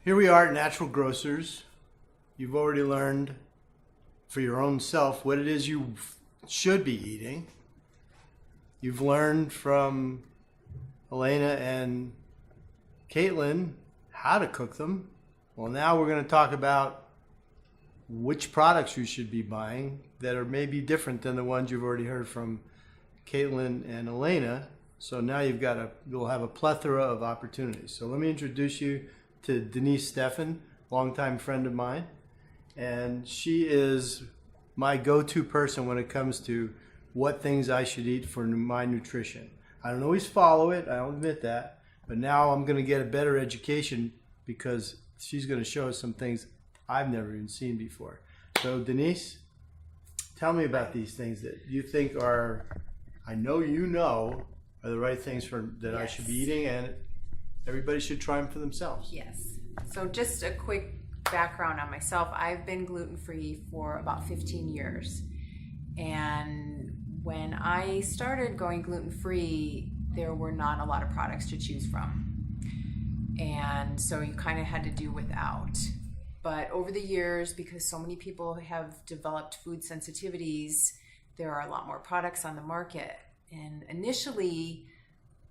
Here we are at Natural Grocers. You've already learned for your own self what it is you should be eating. You've learned from Elena and Caitlin how to cook them. Well, now we're going to talk about which products you should be buying that are maybe different than the ones you've already heard from Caitlin and Elena. So now you'll have a plethora of opportunities. So let me introduce you to Denise Steffen, longtime friend of mine. And she is my go-to person when it comes to what things I should eat for my nutrition. I don't always follow it, I'll admit that, but now I'm going to get a better education because she's going to show us some things I've never even seen before. So Denise, tell me about these things that you think are, I know you know, are the right things that I should be eating, and everybody should try them for themselves. Yes. So just a quick background on myself. I've been gluten-free for about 15 years. And when I started going gluten-free, there were not a lot of products to choose from. And so you kind of had to do without. But over the years, because so many people have developed food sensitivities, there are a lot more products on the market. And initially,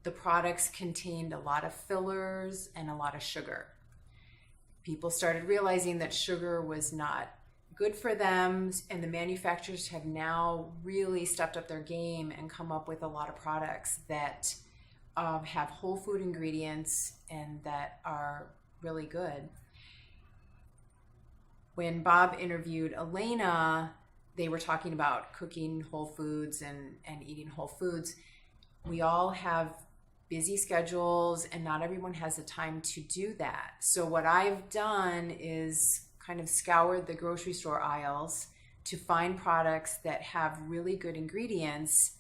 the products contained a lot of fillers and a lot of sugar. People started realizing that sugar was not good for them, and the manufacturers have now really stepped up their game and come up with a lot of products that have whole food ingredients and that are really good. When Bob interviewed Elena, they were talking about cooking whole foods and eating whole foods. We all have busy schedules and not everyone has the time to do that. So what I've done is kind of scoured the grocery store aisles to find products that have really good ingredients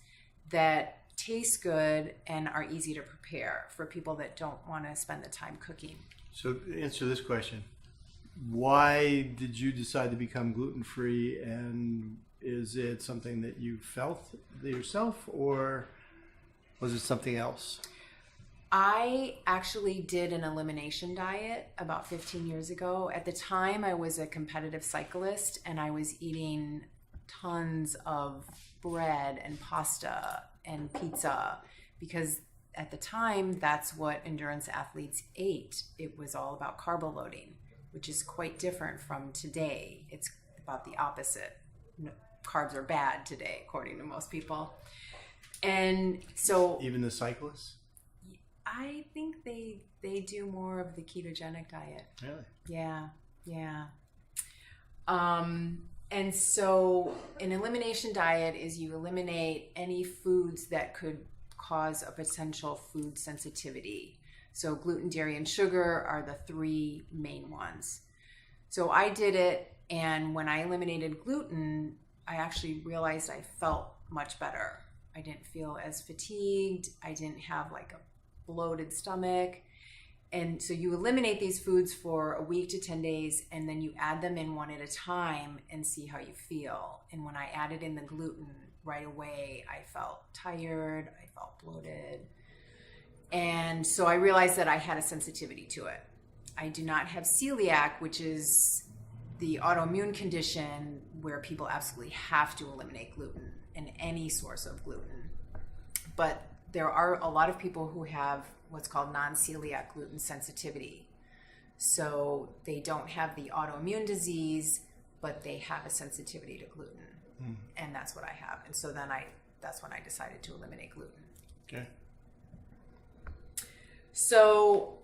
that taste good and are easy to prepare for people that don't want to spend the time cooking. So answer this question. Why did you decide to become gluten-free, and is it something that you felt yourself, or was it something else? I actually did an elimination diet about 15 years ago. At the time, I was a competitive cyclist and I was eating tons of bread and pasta and pizza because at the time, that's what endurance athletes ate. It was all about carbo loading, which is quite different from today. It's about the opposite. Carbs are bad today, according to most people. And so... Even the cyclists? I think they do more of the ketogenic diet. Really? Yeah. And so an elimination diet is you eliminate any foods that could cause a potential food sensitivity. So gluten, dairy, and sugar are the three main ones. So I did it, and when I eliminated gluten, I actually realized I felt much better. I didn't feel as fatigued. I didn't have like a bloated stomach. And so you eliminate these foods for a week to 10 days, and then you add them in one at a time and see how you feel. And when I added in the gluten right away, I felt tired, I felt bloated. And so I realized that I had a sensitivity to it. I do not have celiac, which is the autoimmune condition where people absolutely have to eliminate gluten and any source of gluten. But there are a lot of people who have what's called non-celiac gluten sensitivity. So they don't have the autoimmune disease, but they have a sensitivity to gluten. And that's what I have. And so then that's when I decided to eliminate gluten. Okay. So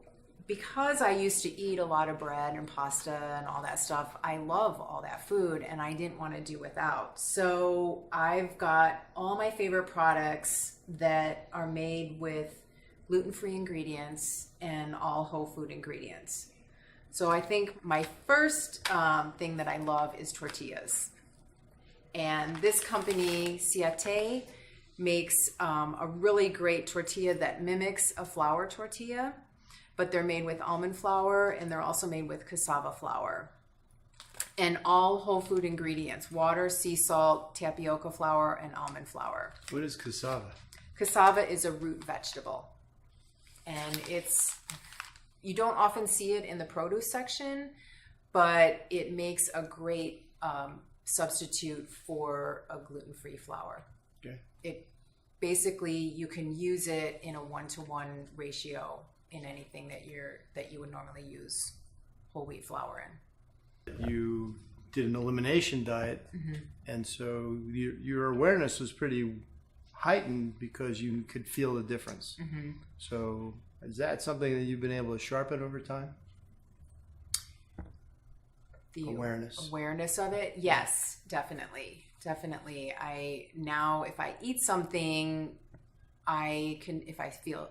because I used to eat a lot of bread and pasta and all that stuff, I love all that food and I didn't want to do without. So I've got all my favorite products that are made with gluten-free ingredients and all whole food ingredients. So I think my first thing that I love is tortillas. And this company, Siete, makes a really great tortilla that mimics a flour tortilla, but they're made with almond flour and they're also made with cassava flour. And all whole food ingredients: water, sea salt, tapioca flour, and almond flour. What is cassava? Cassava is a root vegetable. And it's you don't often see it in the produce section, but it makes a great substitute for a gluten-free flour. Okay. It basically, you can use it in a 1-to-1 ratio in anything that you would normally use whole wheat flour in. You did an elimination diet, and so your awareness was pretty heightened because you could feel the difference. So is that something that you've been able to sharpen over time? The awareness of it, yes, definitely. I now, if I eat something, if I feel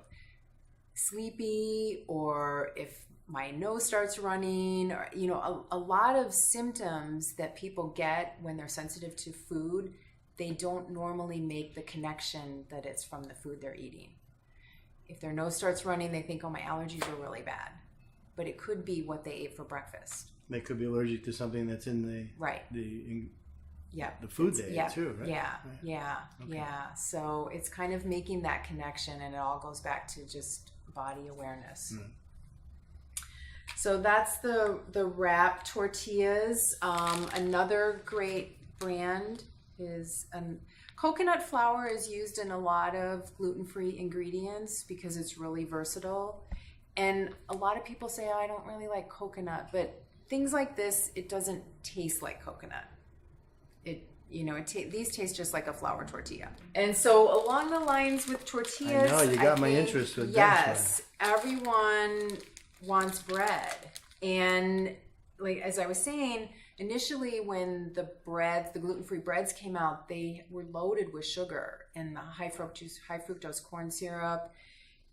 sleepy, or if my nose starts running, or a lot of symptoms that people get when they're sensitive to food, they don't normally make the connection that it's from the food they're eating. If their nose starts running, they think, oh, my allergies are really bad, but it could be what they ate for breakfast. They could be allergic to something that's in the food they ate too, right? Yeah. So it's kind of making that connection, and it all goes back to just body awareness. So that's the wrap tortillas. Another great brand is coconut flour is used in a lot of gluten-free ingredients because it's really versatile. And a lot of people say, oh, I don't really like coconut, but things like this, it doesn't taste like coconut. These taste just like a flour tortilla. And so along the lines with tortillas, I know, you got my interest with yes, everyone wants bread. And like, as I was saying, initially when the gluten-free breads came out, they were loaded with sugar and the high fructose corn syrup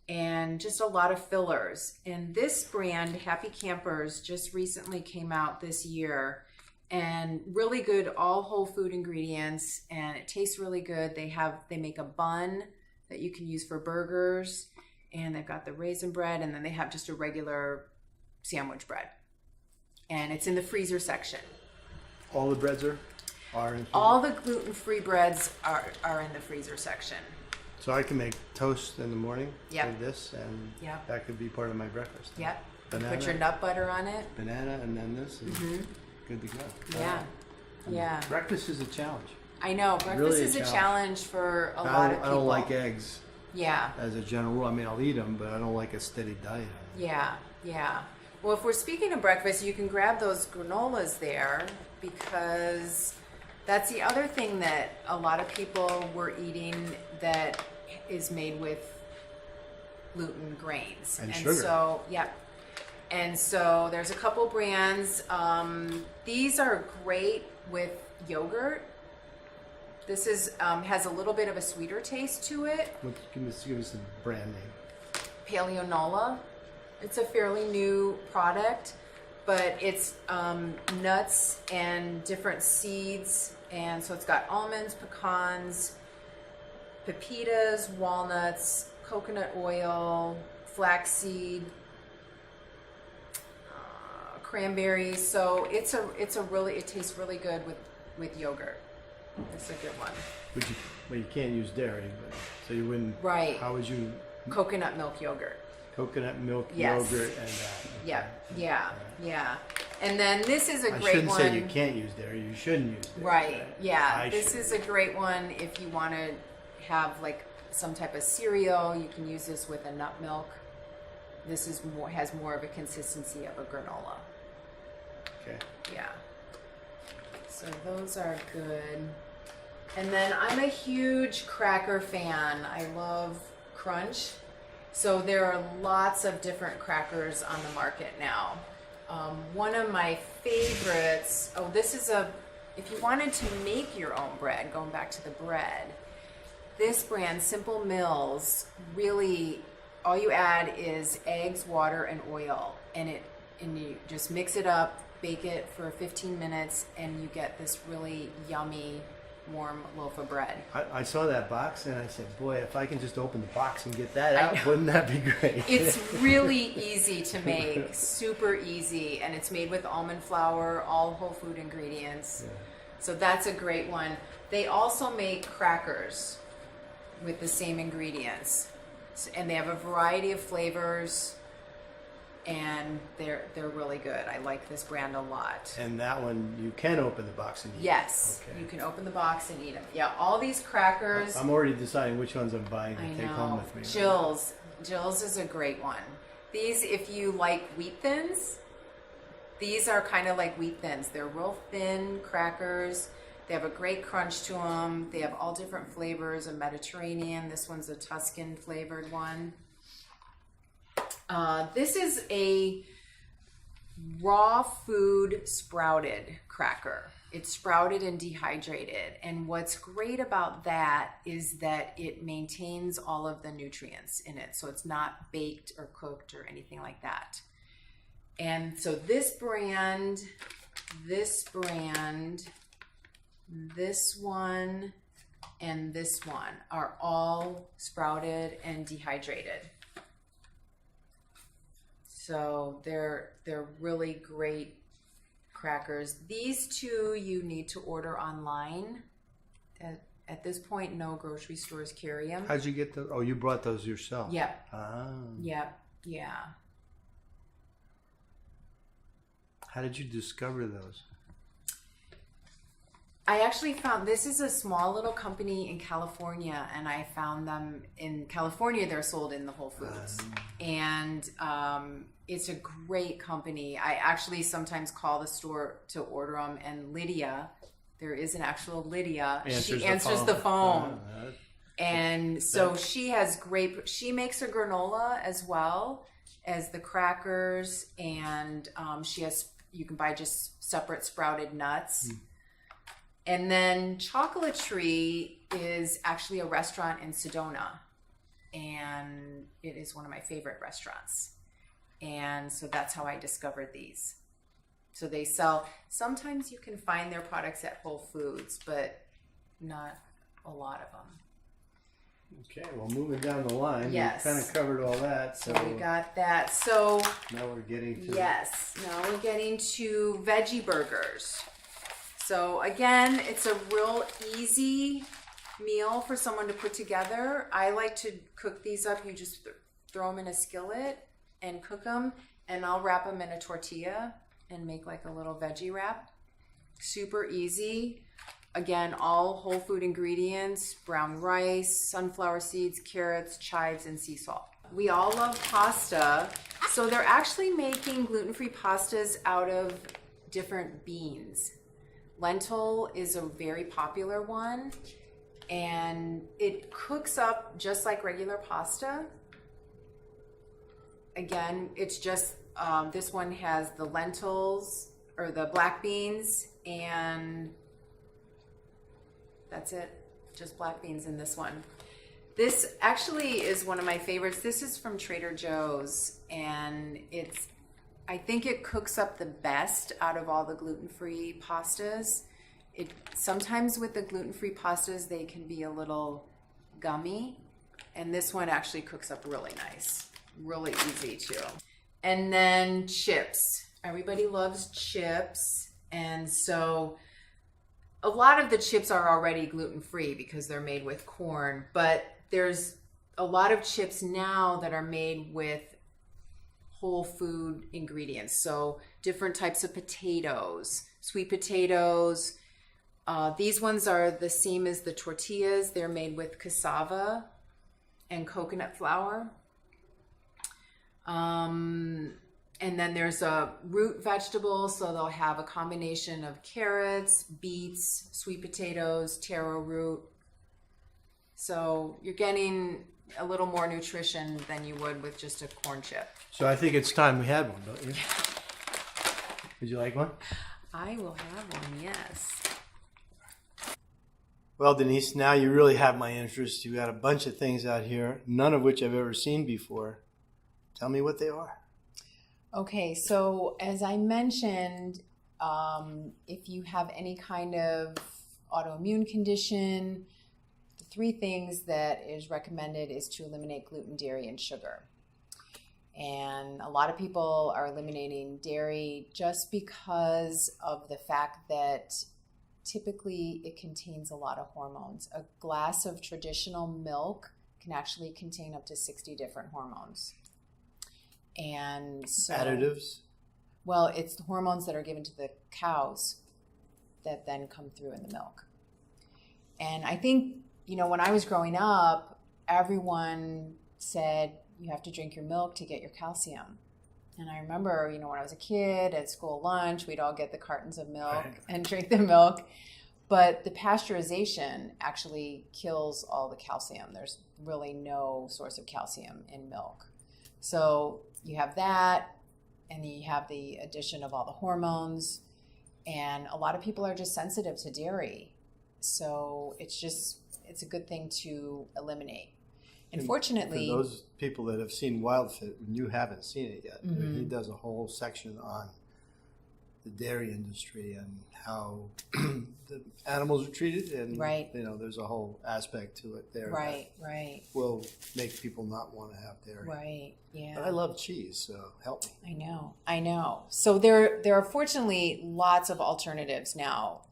and just a lot of fillers. And this brand, Happy Campers, just recently came out this year, and really good all whole food ingredients, and it tastes really good. They make a bun that you can use for burgers, and they've got the raisin bread, and then they have just a regular sandwich bread. And it's in the freezer section. All the breads are in freezer? All the gluten-free breads are in the freezer section. So I can make toast in the morning Yep. with this, and Yep. that could be part of my breakfast. Yep. Banana. Put your nut butter on it. Banana, and then this, and good to go. Yeah. Yeah. Breakfast is a challenge. I know. Breakfast Really is a challenge for a lot of people. I don't like eggs. Yeah. As a general rule, I mean, I'll eat them, but I don't like a steady diet. Yeah. Well, if we're speaking of breakfast, you can grab those granolas there, because that's the other thing that a lot of people were eating that is made with gluten grains. And sugar. So, and so there's a couple brands. These are great with yogurt. This is has a little bit of a sweeter taste to it. Give us the brand name. Paleonola. It's a fairly new product, but it's nuts and different seeds. And so it's got almonds, pecans, pepitas, walnuts, coconut oil, flaxseed, cranberries. So it tastes really good with yogurt. It's a good one. You can't use dairy, but so you wouldn't. Right. How would you? Coconut milk yogurt. Coconut milk Yes. yogurt and that. Yeah. And then this is a I great shouldn't one. say you can't use dairy. You shouldn't use dairy. Right. Yeah. This is a great one if you want to have like some type of cereal. You can use this with a nut milk. This has more of a consistency of a granola. Okay. Yeah. So those are good. And then I'm a huge cracker fan. I love Crunch. So there are lots of different crackers on the market now. One of my favorites, if you wanted to make your own bread, going back to the bread, this brand, Simple Mills, really, all you add is eggs, water, and oil, and you just mix it up, bake it for 15 minutes, and you get this really yummy, warm loaf of bread. I saw that box and I said, boy, if I can just open the box and get that out, wouldn't that be great? It's really easy to make, super easy, and it's made with almond flour, all whole food ingredients. Yeah. So that's a great one. They also make crackers with the same ingredients, and they have a variety of flavors. and they're really good. I like this brand a lot. And that one, you can open the box and eat. Yes, Okay. you can open the box and eat them. Yeah, all these crackers. I'm already deciding which ones I'm buying to I take home know. with me. Jill's is a great one. These, if you like wheat thins, these are kind of like wheat thins. They're real thin crackers. They have a great crunch to them. They have all different flavors, a Mediterranean. This one's a Tuscan flavored one. This is a raw food sprouted cracker. It's sprouted and dehydrated. And what's great about that is that it maintains all of the nutrients in it. So it's not baked or cooked or anything like that. And so this brand, this one, and this one are all sprouted and dehydrated. So they're really great crackers. These two you need to order online. At this point, no grocery stores carry them. How'd you get those? Oh, you brought those yourself. Yep. Ah. Yep. Yeah. How did you discover those? I actually found, this is a small little company in California, and I found them in California. They're sold in the Whole Foods. And it's a great company. I actually sometimes call the store to order them, and Lydia, there is an actual Lydia, she answers the phone. And so she has she makes a granola as well as the crackers, and you can buy just separate sprouted nuts. And then Chocolatry is actually a restaurant in Sedona, and it is one of my favorite restaurants. And so that's how I discovered these. So they sell, sometimes you can find their products at Whole Foods, but not a lot of them. Okay, well, moving down the line, Yes. we kind of covered all that. So we got that. So now we're getting to now we're getting to veggie burgers. So again, it's a real easy meal for someone to put together. I like to cook these up. You just throw them in a skillet and cook them, and I'll wrap them in a tortilla and make like a little veggie wrap. Super easy. Again, all whole food ingredients: brown rice, sunflower seeds, carrots, chives, and sea salt. We all love pasta, so they're actually making gluten-free pastas out of different beans. Lentil is a very popular one, and it cooks up just like regular pasta. Again, it's just, this one has the lentils, or the black beans, and that's it. Just black beans in this one. This actually is one of my favorites. This is from Trader Joe's, and I think it cooks up the best out of all the gluten-free pastas. Sometimes with the gluten-free pastas, they can be a little gummy, and this one actually cooks up really nice. Really easy too. And then chips. Everybody loves chips, and so a lot of the chips are already gluten-free because they're made with corn, but there's a lot of chips now that are made with whole food ingredients. So different types of potatoes, sweet potatoes. These ones are the same as the tortillas. They're made with cassava and coconut flour. And then there's a root vegetable. So they'll have a combination of carrots, beets, sweet potatoes, taro root. So you're getting a little more nutrition than you would with just a corn chip. So I think it's time we had one, don't you? Would you like one? I will have one, yes. Well, Denise, now you really have my interest. You got a bunch of things out here, none of which I've ever seen before. Tell me what they are. Okay, so as I mentioned, if you have any kind of autoimmune condition, the three things that is recommended is to eliminate gluten, dairy, and sugar. And a lot of people are eliminating dairy just because of the fact that typically it contains a lot of hormones. A glass of traditional milk can actually contain up to 60 different hormones. And so, Additives? well, it's the hormones that are given to the cows that then come through in the milk. And I think, when I was growing up, everyone said you have to drink your milk to get your calcium. And I remember, when I was a kid at school lunch, we'd all get the cartons of milk and drink the milk. But the pasteurization actually kills all the calcium. There's really no source of calcium in milk. So you have that, and then you have the addition of all the hormones. And a lot of people are just sensitive to dairy. So it's a good thing to eliminate. And fortunately, for those people that have seen WildFit, and you haven't seen it yet, he does a whole section on the dairy industry and how the animals are treated, and there's a whole aspect to it there. Right. Will make people not want to have dairy. Right. Yeah. But I love cheese, so help me. I know. So there are fortunately lots of alternatives now,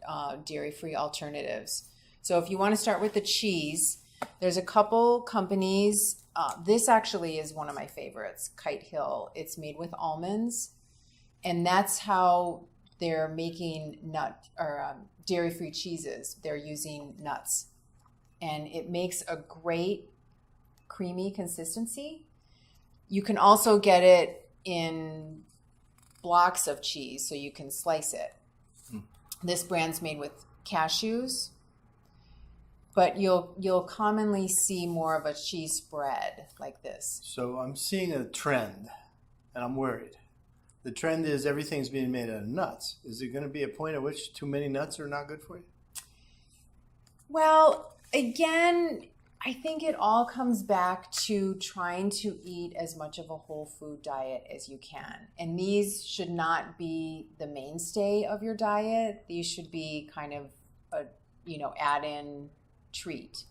dairy-free alternatives. So if you want to start with the cheese, there's a couple companies. This actually is one of my favorites, Kite Hill. It's made with almonds, and that's how they're making dairy-free cheeses. They're using nuts, and it makes a great creamy consistency. You can also get it in blocks of cheese, so you can slice it. This brand's made with cashews, but you'll commonly see more of a cheese spread like this. So I'm seeing a trend, and I'm worried. The trend is everything's being made out of nuts. Is there going to be a point at which too many nuts are not good for you? Well, again, I think it all comes back to trying to eat as much of a whole food diet as you can. And these should not be the mainstay of your diet. These should be kind of a, add-in treat.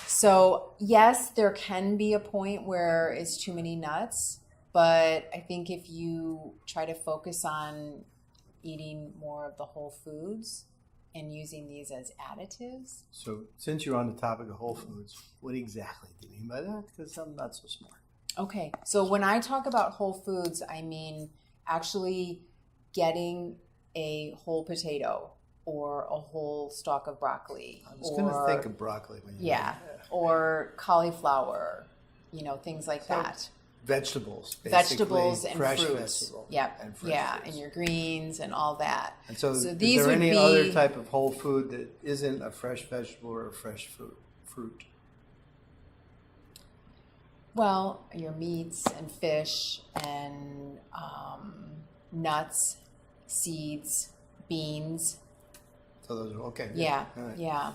So yes, there can be a point where it's too many nuts, but I think if you try to focus on eating more of the whole foods and using these as additives. So since you're on the topic of whole foods, what exactly do you mean by that? Because I'm not so smart. Okay, so when I talk about whole foods, I mean actually getting a whole potato or a whole stalk of broccoli. I was going to think of broccoli when you or cauliflower, things like that. Vegetables, basically. Vegetables and fresh fruits. Vegetable Yep. and fresh Yeah, fruits. and your greens and all that. And so these is there would any be other type of whole food that isn't a fresh vegetable or a fresh fruit? Well, your meats and fish and nuts, seeds, beans. So those are okay. Yeah, right. yeah.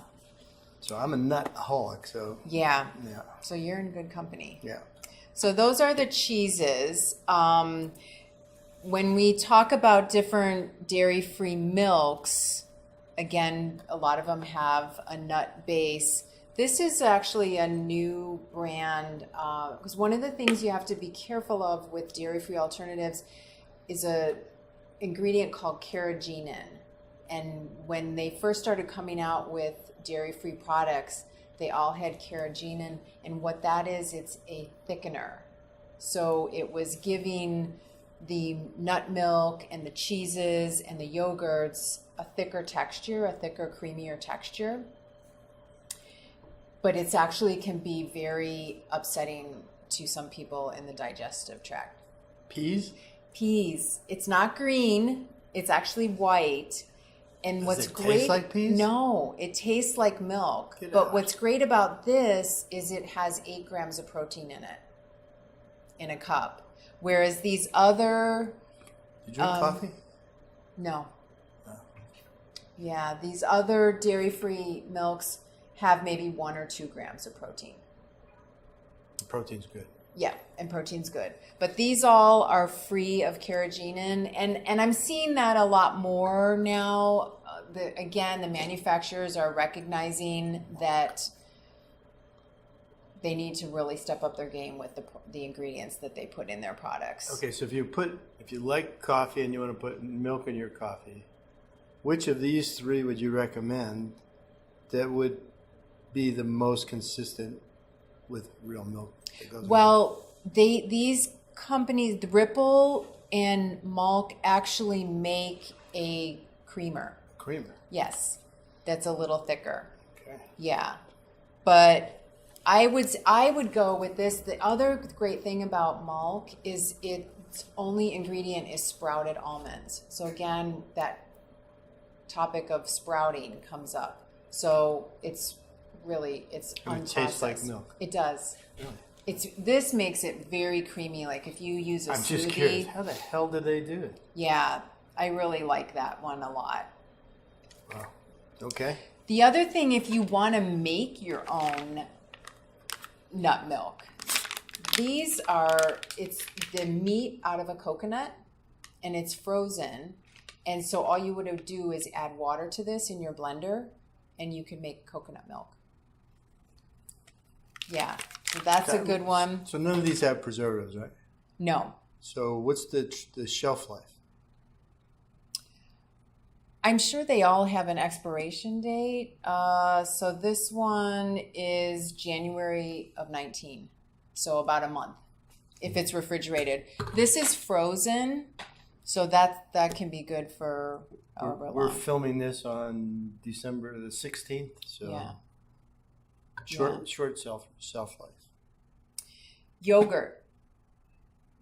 So I'm a nutaholic, so Yeah. yeah. So you're in good company. Yeah. So those are the cheeses. When we talk about different dairy-free milks, again, a lot of them have a nut base. This is actually a new brand because one of the things you have to be careful of with dairy-free alternatives is a ingredient called carrageenan. And when they first started coming out with dairy-free products, they all had carrageenan, and what that is, it's a thickener. So it was giving the nut milk and the cheeses and the yogurts a thicker texture, a thicker, creamier texture. But it's actually can be very upsetting to some people in the digestive tract. Peas? Peas. It's not green. It's actually white. And Does what's it great? taste like peas? No, it tastes like milk. Get But out. what's great about this is it has 8 grams of protein in it, in a cup. Whereas these other, You drink coffee? no. Oh. Yeah, these other dairy-free milks have maybe 1 or 2 grams of protein. The protein's good. Yeah, and protein's good. But these all are free of carrageenan, and I'm seeing that a lot more now. The manufacturers are recognizing that they need to really step up their game with the ingredients that they put in their products. Okay, so if you like coffee and you want to put milk in your coffee, which of these 3 would you recommend that would be the most consistent with real milk? Well, these companies, the Ripple and Malk, actually make a creamer. Creamer. Yes, that's a little thicker. Okay. Yeah, but I would go with this. The other great thing about Malk is its only ingredient is sprouted almonds. So again, that topic of sprouting comes up. So it's And it tastes like milk. It does. Really? This makes it very creamy. Like if you use a I'm smoothie. just curious. How the hell did they do it? Yeah, I really like that one a lot. Wow. Okay. The other thing, if you want to make your own nut milk, it's the meat out of a coconut and it's frozen. And so all you would do is add water to this in your blender and you can make coconut milk. Yeah, so that's a good one. So none of these have preservatives, right? No. So what's the shelf life? I'm sure they all have an expiration date. So this one is January of 19. So about a month if it's refrigerated. This is frozen. So that can be good for however long. We're filming this on December the 16th. So Yeah. short shelf life. Yogurt.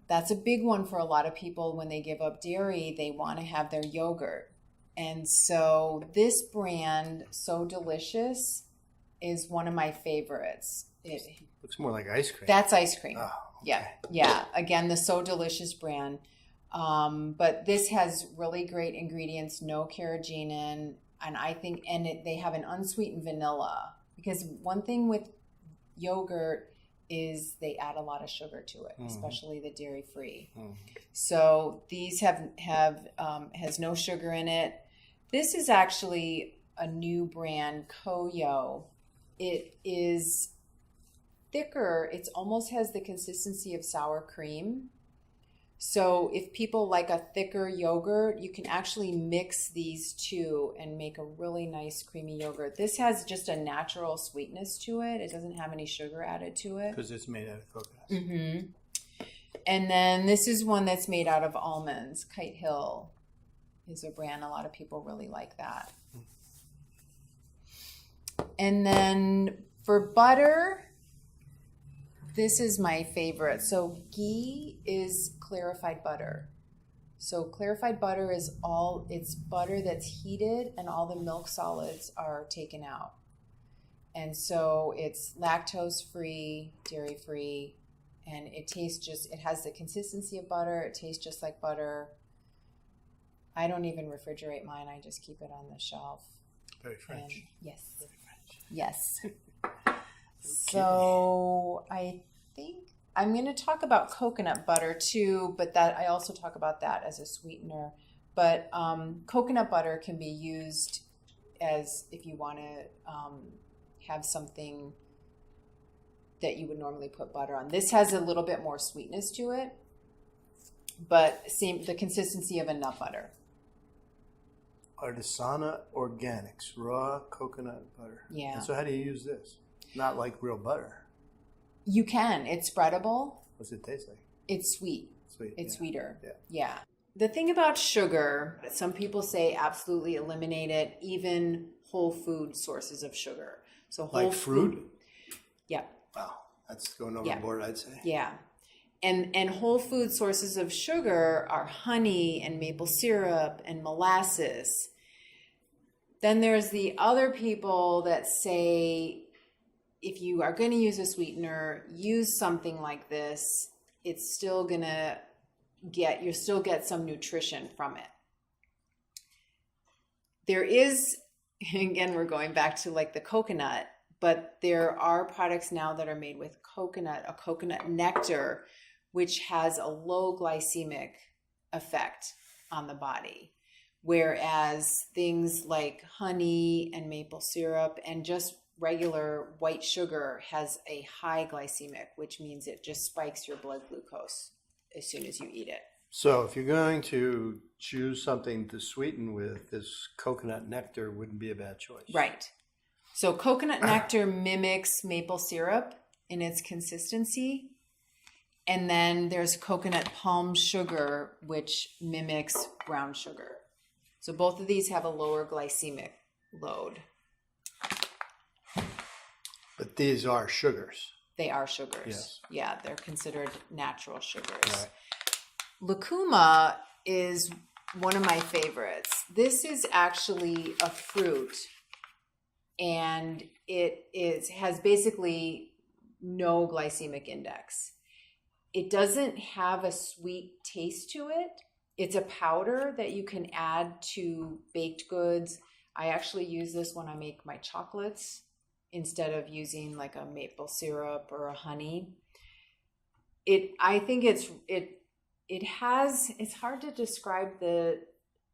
That's a big one for a lot of people. When they give up dairy, they want to have their yogurt. And so this brand, So Delicious, is one of my favorites. It looks more like ice cream. That's ice cream. Oh, okay. Yeah. Again, the So Delicious brand. But this has really great ingredients, no carrageenan, and I think, they have an unsweetened vanilla. Because one thing with yogurt is they add a lot of sugar to it, especially the dairy-free. So these has no sugar in it. This is actually a new brand, Koyo. It is thicker. It almost has the consistency of sour cream. So if people like a thicker yogurt, you can actually mix these two and make a really nice creamy yogurt. This has just a natural sweetness to it. It doesn't have any sugar added to it. Because it's made out of coconuts. Mm-hmm. And then this is one that's made out of almonds. Kite Hill is a brand. A lot of people really like that. And then for butter, this is my favorite. So ghee is clarified butter. So clarified butter it's butter that's heated and all the milk solids are taken out. And so it's lactose free, dairy free, and it has the consistency of butter. It tastes just like butter. I don't even refrigerate mine. I just keep it on the shelf. Very French. And yes. Very French. Yes. So I think I'm going to talk about coconut butter too, but that I also talk about that as a sweetener. But coconut butter can be used as if you want to have something that you would normally put butter on. This has a little bit more sweetness to it, but the consistency of a nut butter. Artisana Organics, raw coconut butter. Yeah. And so how do you use this? Not like real butter. You can. It's spreadable. What's it taste like? It's sweet. It's sweeter. Yeah. The thing about sugar, some people say absolutely eliminate it, even whole food sources of sugar. So whole like fruit? Yeah. Wow. That's going overboard, I'd say. Yeah. And whole food sources of sugar are honey and maple syrup and molasses. Then there's the other people that say if you are going to use a sweetener, use something like this. It's still going to you'll still get some nutrition from it. There is, again, we're going back to like the coconut, but there are products now that are made with a coconut nectar, which has a low glycemic effect on the body. Whereas things like honey and maple syrup and just regular white sugar has a high glycemic, which means it just spikes your blood glucose as soon as you eat it. So if you're going to choose something to sweeten with, this coconut nectar wouldn't be a bad choice. Right. So coconut nectar mimics maple syrup in its consistency. And then there's coconut palm sugar, which mimics brown sugar. So both of these have a lower glycemic load. But these are sugars. They are sugars. Yes. Yeah, they're considered natural sugars. Right. Lucuma is one of my favorites. This is actually a fruit, and it has basically no glycemic index. It doesn't have a sweet taste to it. It's a powder that you can add to baked goods. I actually use this when I make my chocolates instead of using like a maple syrup or a honey. I think it's hard to describe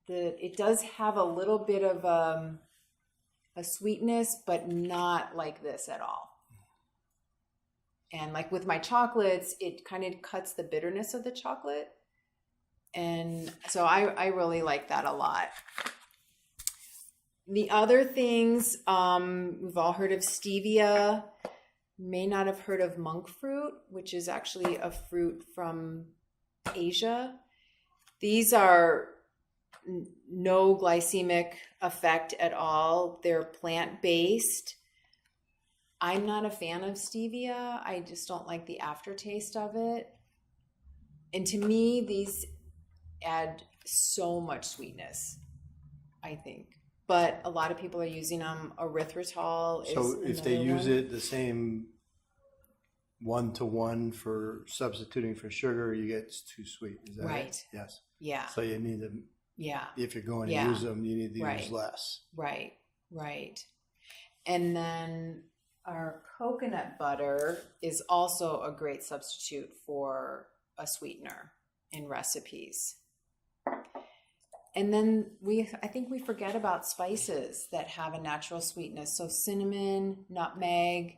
it does have a little bit of a sweetness, but not like this at all. And like with my chocolates, it kind of cuts the bitterness of the chocolate. And so I really like that a lot. The other things, we've all heard of stevia, may not have heard of monk fruit, which is actually a fruit from Asia. These are no glycemic effect at all. They're plant-based. I'm not a fan of stevia. I just don't like the aftertaste of it. And to me, these add so much sweetness, I think. But a lot of people are using them. Erythritol is So if they another use one. it the same 1-to-1 for substituting for sugar, you get it's too sweet. Is that Right. it? Yes. Yeah. So you need to, Yeah. if you're going to Yeah. use them, you need to Right. use less. Right. Right. And then our coconut butter is also a great substitute for a sweetener in recipes. And then I think we forget about spices that have a natural sweetness. So cinnamon, nutmeg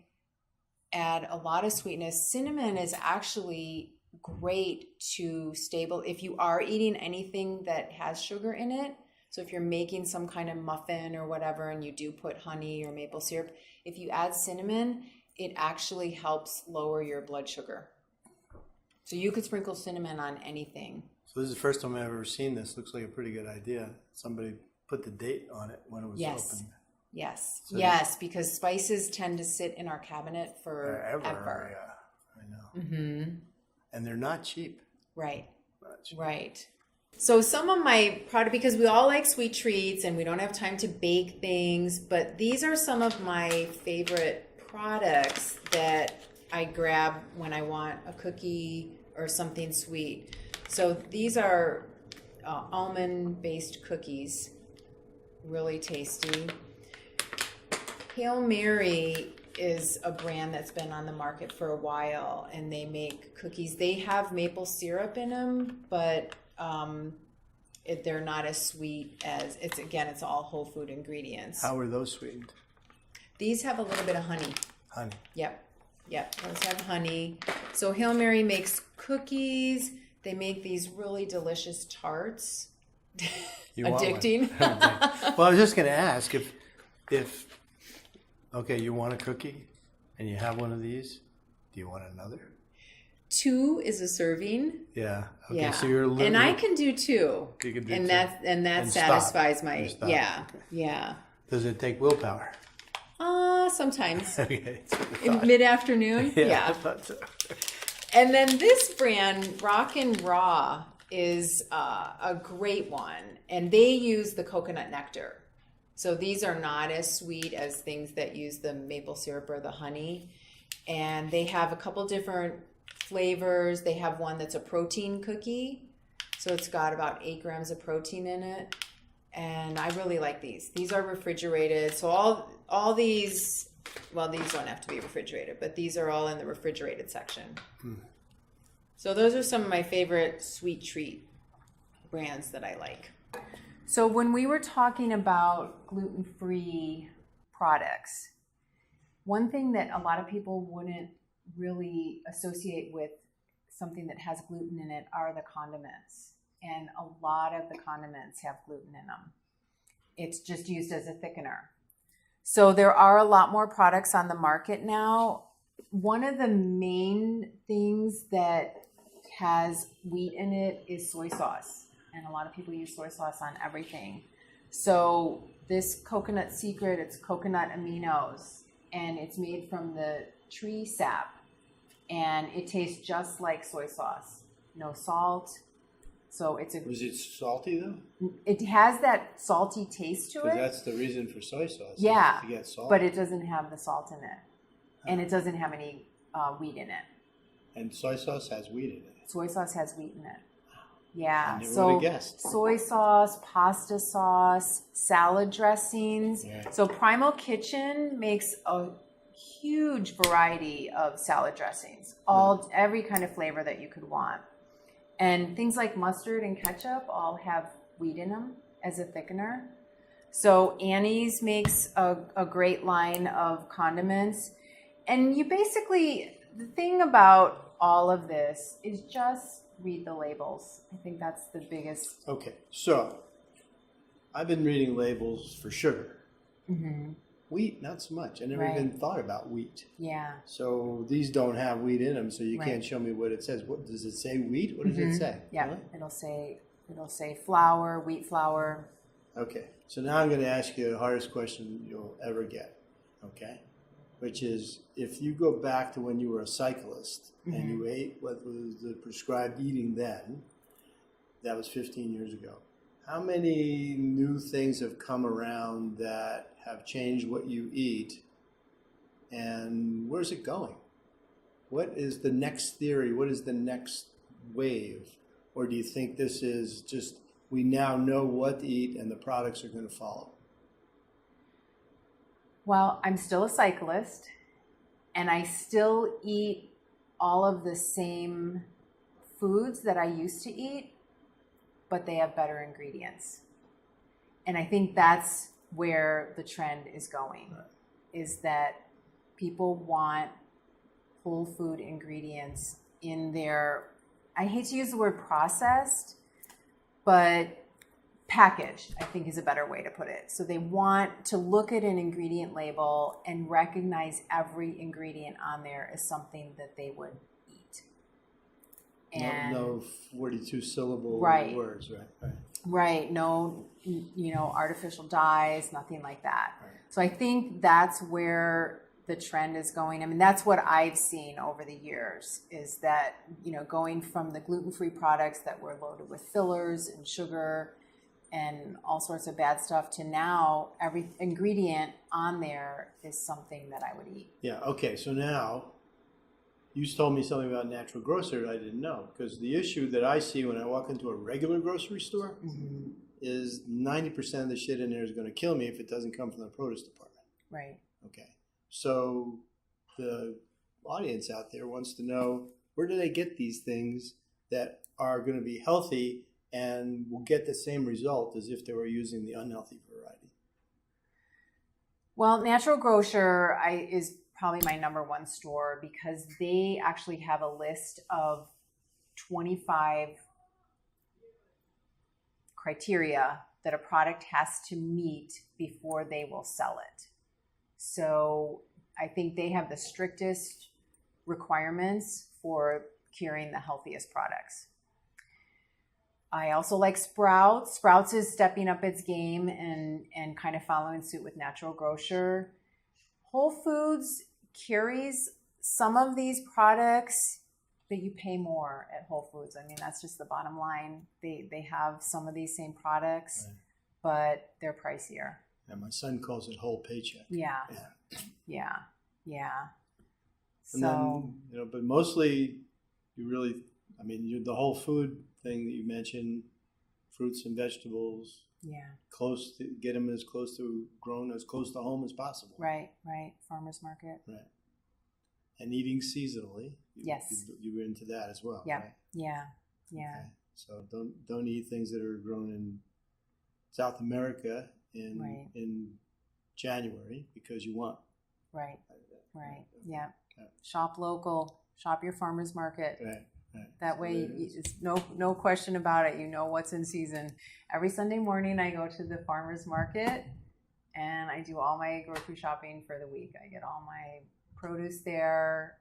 add a lot of sweetness. Cinnamon is actually great to if you are eating anything that has sugar in it. So if you're making some kind of muffin or whatever, and you do put honey or maple syrup, if you add cinnamon, it actually helps lower your blood sugar. So you could sprinkle cinnamon on anything. So this is the first time I've ever seen this. Looks like a pretty good idea. Somebody put the date on it when it was opened. Yes. So Yes, because spices tend to sit in our cabinet Forever. forever. Yeah, I know. Mm-hmm. And they're not cheap. Right. Not cheap. Right. So some of my product, because we all like sweet treats and we don't have time to bake things, but these are some of my favorite products that I grab when I want a cookie or something sweet. So these are almond-based cookies, really tasty. Hail Mary is a brand that's been on the market for a while, and they make cookies. They have maple syrup in them, but they're not as sweet as it's all whole food ingredients. How are those sweetened? These have a little bit of honey. Honey. Yep. Those have honey. So Hail Mary makes cookies. They make these really delicious tarts. You want one? Addicting. Well, I was just going to ask if okay, you want a cookie and you have one of these, do you want another? 2 is a serving. Yeah. Okay. Yeah. So you're and I can do 2. You can do and 2. that And satisfies stop. my You stop. yeah. Okay. Yeah. Does it take willpower? Sometimes. Okay. In mid-afternoon. Yeah. I thought so. And then this brand, Rock and Raw, is a great one. And they use the coconut nectar. So these are not as sweet as things that use the maple syrup or the honey. And they have a couple different flavors. They have one that's a protein cookie. So it's got about 8 grams of protein in it. And I really like these. These are refrigerated. So all these, well, these don't have to be refrigerated, but these are all in the refrigerated section. So those are some of my favorite sweet treat brands that I like. So when we were talking about gluten-free products, one thing that a lot of people wouldn't really associate with something that has gluten in it are the condiments. And a lot of the condiments have gluten in them. It's just used as a thickener. So there are a lot more products on the market now. One of the main things that has wheat in it is soy sauce. And a lot of people use soy sauce on everything. So this coconut secret, it's coconut aminos, and it's made from the tree sap. And it tastes just like soy sauce. No salt. So it's Was it salty though? it has that salty taste to Because it. that's the reason for soy sauce. Yeah, to get salt. but it doesn't have the salt in it. And it doesn't have any wheat in it. And soy sauce has wheat in it. Soy sauce has wheat in it. Yeah. I never So would have guessed. soy sauce, pasta sauce, salad dressings. Yeah. So Primal Kitchen makes a huge variety of salad dressings. Every kind of flavor that you could want. And things like mustard and ketchup all have wheat in them as a thickener. So Annie's makes a great line of condiments. And you basically, the thing about all of this is just read the labels. I think that's the biggest. Okay, so I've been reading labels for sugar. Mm-hmm. Wheat, not so much. I never Right. even thought about wheat. Yeah. So these don't have wheat in them, so you Right. can't show me what it says. What does it say? Wheat? What does Mhm. it say? Yeah. Really? It'll say flour, wheat flour. Okay, so now I'm going to ask you the hardest question you'll ever get. Okay, which is if you go back to when you were a cyclist and you ate what was the prescribed eating then, that was 15 years ago. How many new things have come around that have changed what you eat, and where's it going? What is the next theory? What is the next wave? Or do you think this is just we now know what to eat and the products are going to follow? Well, I'm still a cyclist and I still eat all of the same foods that I used to eat, but they have better ingredients. And I think that's where the trend is going, Right. is that people want whole food ingredients in their, I hate to use the word processed, but packaged, I think is a better way to put it. So they want to look at an ingredient label and recognize every ingredient on there as something that they would eat. And No 42 syllable Right. words, right? Right. right, no, artificial dyes, nothing like that. Right. So I think that's where the trend is going. I mean, that's what I've seen over the years is that, going from the gluten-free products that were loaded with fillers and sugar and all sorts of bad stuff to now every ingredient on there is something that I would eat. Yeah, okay, so now you told me something about natural grocer that I didn't know, because the issue that I see when I walk into a regular grocery store is 90% of the shit in there is going to kill me if it doesn't come from the produce department. Right. Okay, so the audience out there wants to know, where do they get these things that are going to be healthy and will get the same result as if they were using the unhealthy variety? Well, Natural Grocer is probably my number one store because they actually have a list of 25 criteria that a product has to meet before they will sell it. So I think they have the strictest requirements for curing the healthiest products. I also like Sprouts. Sprouts is stepping up its game and kind of following suit with Natural Grocer. Whole Foods carries some of these products, but you pay more at Whole Foods. I mean, that's just the bottom line. They have some of these same products, Right. but they're pricier. And my son calls it whole paycheck. Yeah. Yeah. So, And then, but mostly you really, the whole food thing that you mentioned, fruits and vegetables, get them as close to home as possible. right. Farmers market. Right. And eating seasonally. Yes. You were into that as well. Yeah. Right? Yeah. Okay. So don't eat things that are grown in South America in January because you want. Right. Yeah. Okay. Shop local. Shop your farmers market. Right. That way, it's no question about it. You know what's in season. Every Sunday morning, I go to the farmers market and I do all my grocery shopping for the week. I get all my produce there,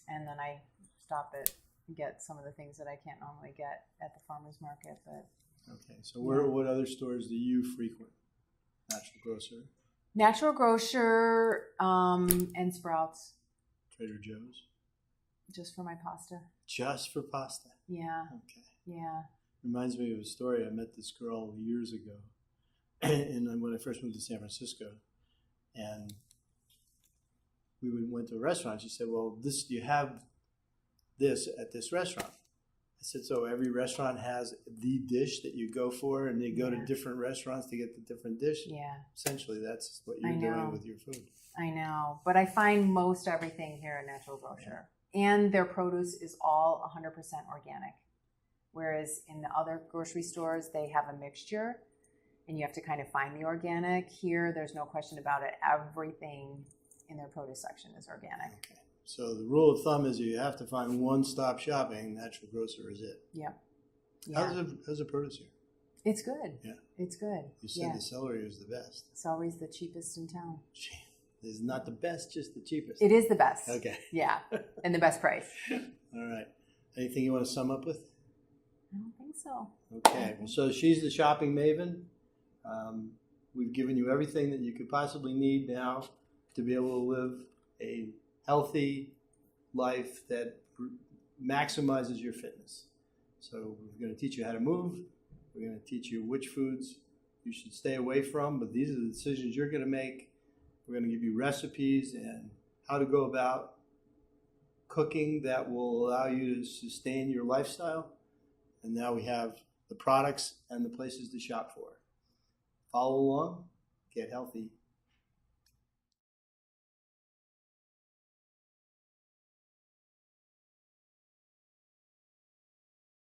and then I stop at and get some of the things that I can't normally get at the farmer's market. But Okay, so what other stores do you frequent? Natural grocer, Natural Grocer, and Sprouts, Trader Joe's? just for my pasta. Just for pasta? Yeah, Okay. yeah. Reminds me of a story. I met this girl years ago, and when I first moved to San Francisco, and we went to a restaurant. She said, "Well, you have this at this restaurant." I said, "So every restaurant has the dish that you go for, and you go to different restaurants to get the different dish?" Yeah. Essentially, that's what you're doing with your food. I know, but I find most everything here at Natural Grocer, and their produce is all 100% organic. Whereas in the other grocery stores, they have a mixture, and you have to kind of find the organic. Here, there's no question about it. Everything in their produce section is organic. Okay. So the rule of thumb is you have to find one-stop shopping. Natural Grocer is it. Yeah. How's the produce here? It's good. Yeah. It's good. You said the celery is the best. Celery's the cheapest in town. It's not the best, just the cheapest. It is the best. Okay. Yeah. And the best price. All right. Anything you want to sum up with? I don't think so. Okay. Well, so she's the shopping maven. We've given you everything that you could possibly need now to be able to live a healthy life that maximizes your fitness. So we're going to teach you how to move. We're going to teach you which foods you should stay away from, but these are the decisions you're going to make. We're going to give you recipes and how to go about cooking that will allow you to sustain your lifestyle. And now we have the products and the places to shop for. Follow along, get healthy,